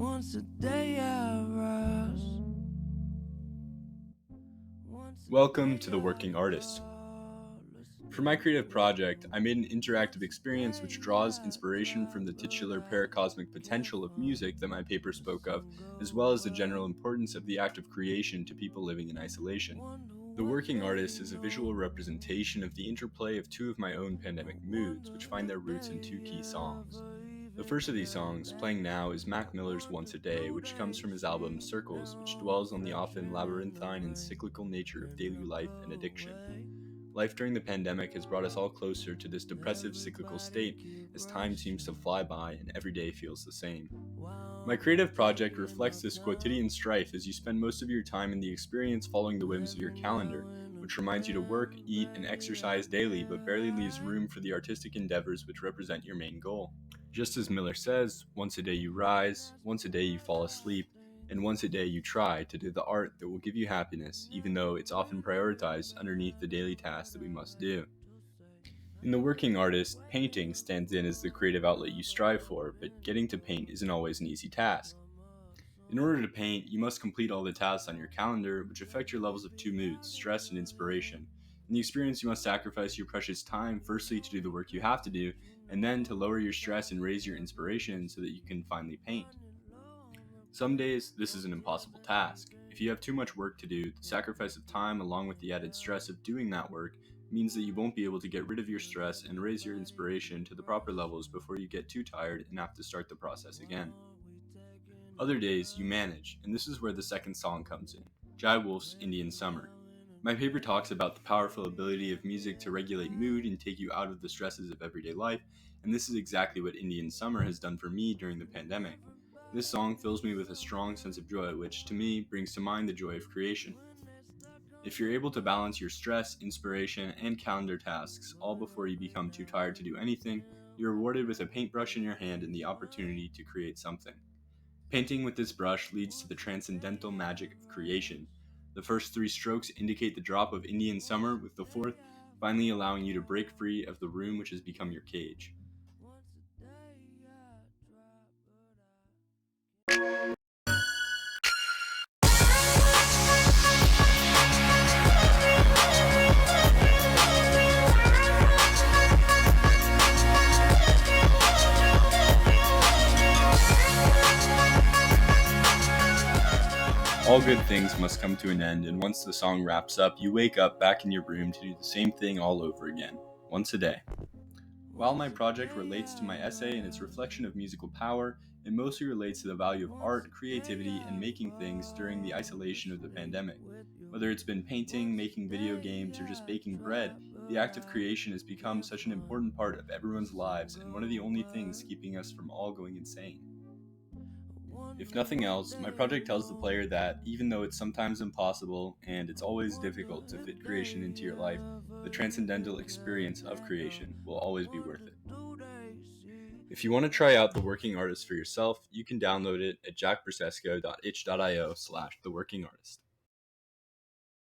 Once a day I rise. Welcome to The Working Artist. For my creative project, I made an interactive experience which draws inspiration from the titular paracosmic potential of music that my paper spoke of, as well as the general importance of the act of creation to people living in isolation. The Working Artist is a visual representation of the interplay of two of my own pandemic moods, which find their roots in two key songs. The first of these songs, playing now, is Mac Miller's Once a Day, which comes from his album Circles, which dwells on the often labyrinthine and cyclical nature of daily life and addiction. Life during the pandemic has brought us all closer to this depressive cyclical state, as time seems to fly by and every day feels the same. My creative project reflects this quotidian strife as you spend most of your time in the experience following the whims of your calendar, which reminds you to work, eat, and exercise daily but barely leaves room for the artistic endeavors which represent your main goal. Just as Miller says, once a day you rise, once a day you fall asleep, and once a day you try to do the art that will give you happiness, even though it's often prioritized underneath the daily tasks that we must do. In The Working Artist, painting stands in as the creative outlet you strive for, but getting to paint isn't always an easy task. In order to paint, you must complete all the tasks on your calendar, which affect your levels of two moods, stress and inspiration. In the experience, you must sacrifice your precious time, firstly to do the work you have to do, and then to lower your stress and raise your inspiration so that you can finally paint. Some days, this is an impossible task. If you have too much work to do, the sacrifice of time along with the added stress of doing that work means that you won't be able to get rid of your stress and raise your inspiration to the proper levels before you get too tired and have to start the process again. Other days, you manage, and this is where the second song comes in, Jai Wolf's Indian Summer. My paper talks about the powerful ability of music to regulate mood and take you out of the stresses of everyday life, and this is exactly what Indian Summer has done for me during the pandemic. This song fills me with a strong sense of joy, which to me brings to mind the joy of creation. If you're able to balance your stress, inspiration, and calendar tasks all before you become too tired to do anything, you're rewarded with a paintbrush in your hand and the opportunity to create something. Painting with this brush leads to the transcendental magic of creation. The first three strokes indicate the drop of Indian summer, with the fourth finally allowing you to break free of the room which has become your cage. All good things must come to an end, and once the song wraps up, you wake up back in your room to do the same thing all over again, once a day. While my project relates to my essay and its reflection of musical power, it mostly relates to the value of art, creativity, and making things during the isolation of the pandemic. Whether it's been painting, making video games, or just baking bread, the act of creation has become such an important part of everyone's lives and one of the only things keeping us from all going insane. If nothing else, my project tells the player that, even though it's sometimes impossible and it's always difficult to fit creation into your life, the transcendental experience of creation will always be worth it. If you want to try out The Working Artist for yourself, you can download it at jackbrusesco.itch.io/theworkingartist.